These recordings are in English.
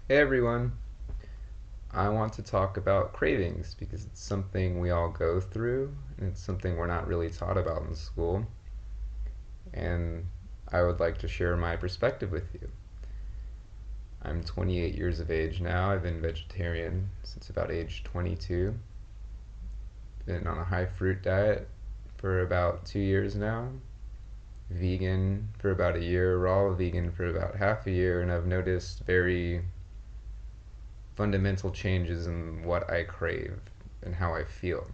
Hey everyone, I want to talk about cravings because it's something we all go through and it's something we're not really taught about in school. And I would like to share my perspective with you. I'm 28 years of age now. I've been vegetarian since about age 22. Been on a high fruit diet for about 2 years now. Vegan for about a year, raw vegan for about half a year, and I've noticed very fundamental changes in what I crave and how I feel.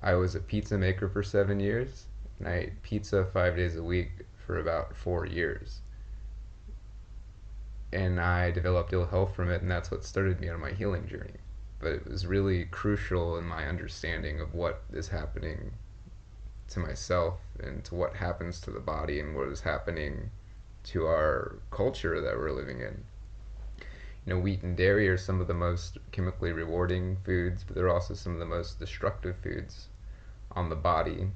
I was a pizza maker for 7 years, and I ate pizza 5 days a week for about 4 years. And I developed ill health from it, and that's what started me on my healing journey. But it was really crucial in my understanding of what is happening to myself and to what happens to the body and what is happening to our culture that we're living in. Wheat and dairy are some of the most chemically rewarding foods, but they're also some of the most destructive foods on the body.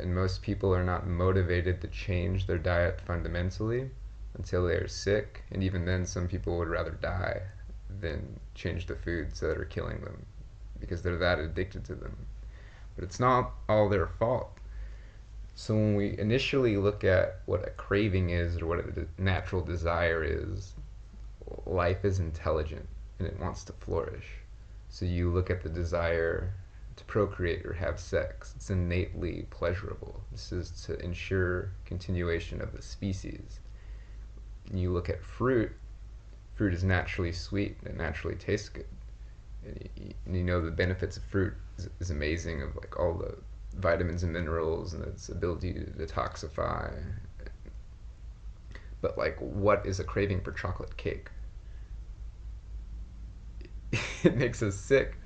And most people are not motivated to change their diet fundamentally until they are sick. And even then, some people would rather die than change the foods that are killing them because they're that addicted to them. But it's not all their fault. So when we initially look at what a craving is or what a natural desire is, life is intelligent and it wants to flourish. So you look at the desire to procreate or have sex. It's innately pleasurable. This is to ensure continuation of the species. And you look at fruit. Fruit is naturally sweet and it naturally tastes good. And you know the benefits of fruit is amazing, of like all the vitamins and minerals and its ability to detoxify. But like, what is a craving for chocolate cake? It makes us sick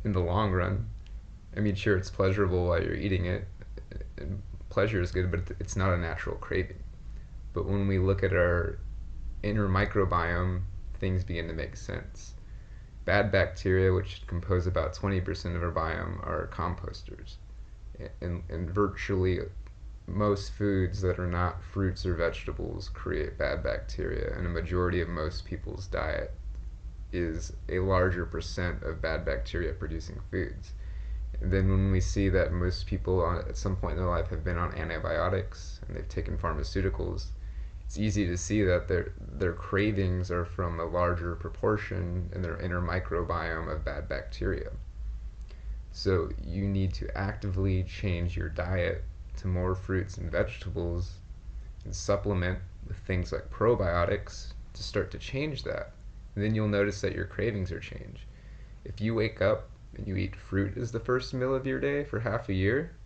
in the long run. I mean, sure, it's pleasurable while you're eating it, and pleasure is good, but it's not a natural craving. But when we look at our inner microbiome, things begin to make sense. Bad bacteria, which compose about 20% of our biome, are composters. And virtually most foods that are not fruits or vegetables create bad bacteria, and a majority of most people's diet is a larger percent of bad bacteria producing foods. And then when we see that most people at some point in their life have been on antibiotics and they've taken pharmaceuticals, it's easy to see that their cravings are from a larger proportion in their inner microbiome of bad bacteria. So you need to actively change your diet to more fruits and vegetables and supplement with things like probiotics to start to change that. And then you'll notice that your cravings are changed. If you wake up and you eat fruit as the first meal of your day for half a year,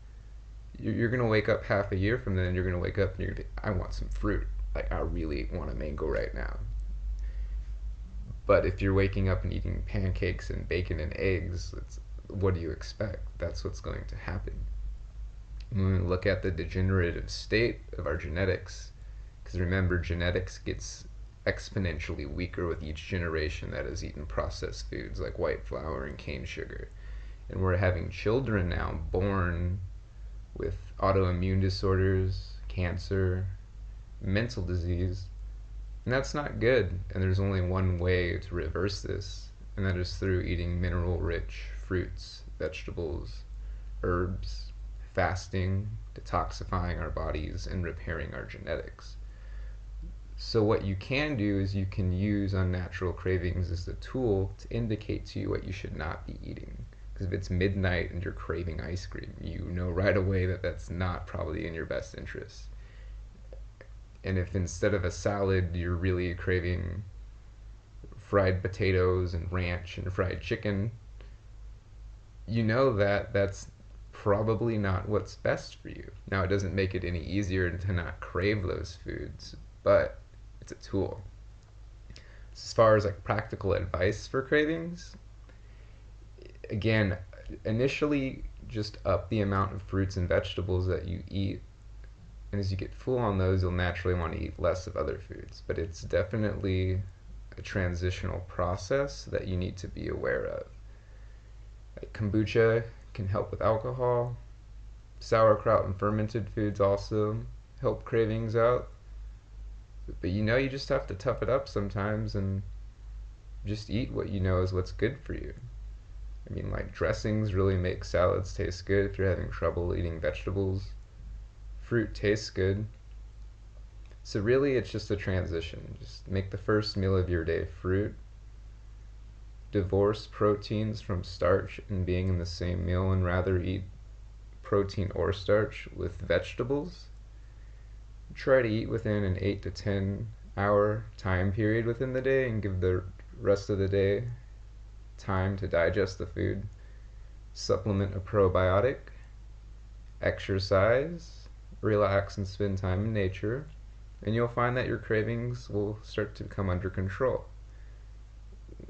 you're going to wake up half a year from then and you're going to wake up and you're going to be, I want some fruit. Like, I really want a mango right now. But if you're waking up and eating pancakes and bacon and eggs, what do you expect? That's what's going to happen. When we look at the degenerative state of our genetics, because remember, genetics gets exponentially weaker with each generation that has eaten processed foods like white flour and cane sugar. And we're having children now born with autoimmune disorders, cancer, mental disease. And that's not good. And there's only one way to reverse this, and that is through eating mineral rich fruits, vegetables, herbs, fasting, detoxifying our bodies, and repairing our genetics. So what you can do is you can use unnatural cravings as the tool to indicate to you what you should not be eating. Because if it's midnight and you're craving ice cream, you know right away that that's not probably in your best interest. And if instead of a salad you're really craving fried potatoes and ranch and fried chicken, you know that that's probably not what's best for you. Now, it doesn't make it any easier to not crave those foods, but it's a tool. As far as like practical advice for cravings, again, initially just up the amount of fruits and vegetables that you eat. And as you get full on those, you'll naturally want to eat less of other foods. But it's definitely a transitional process that you need to be aware of. Like kombucha can help with alcohol. Sauerkraut and fermented foods also help cravings out. But you just have to tough it up sometimes and just eat what you know is what's good for you. I mean, like, dressings really make salads taste good if you're having trouble eating vegetables. Fruit tastes good. So, really, it's just a transition. Just make the first meal of your day fruit. Divorce proteins from starch and being in the same meal, and rather eat protein or starch with vegetables. Try to eat within an 8 to 10 hour time period within the day and give the rest of the day time to digest the food. Supplement a probiotic, exercise, relax, and spend time in nature, and you'll find that your cravings will start to come under control.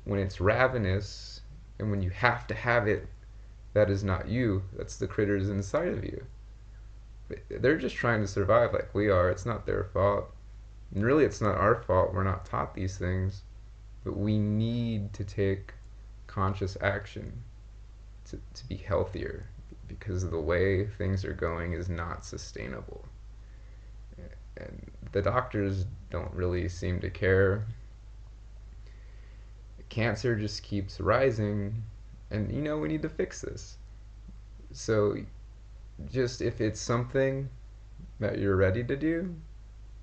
When it's ravenous and when you have to have it, that is not you, that's the critters inside of you. They're just trying to survive like we are. It's not their fault. And really, it's not our fault. We're not taught these things. But we need to take conscious action to be healthier because the way things are going is not sustainable. And the doctors don't really seem to care. Cancer just keeps rising, and we need to fix this. So, just if it's something that you're ready to do,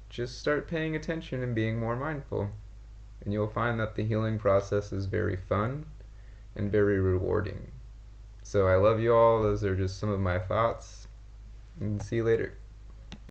just start paying attention and being more mindful. And you'll find that the healing process is very fun and very rewarding. So I love you all. Those are just some of my thoughts. And see you later.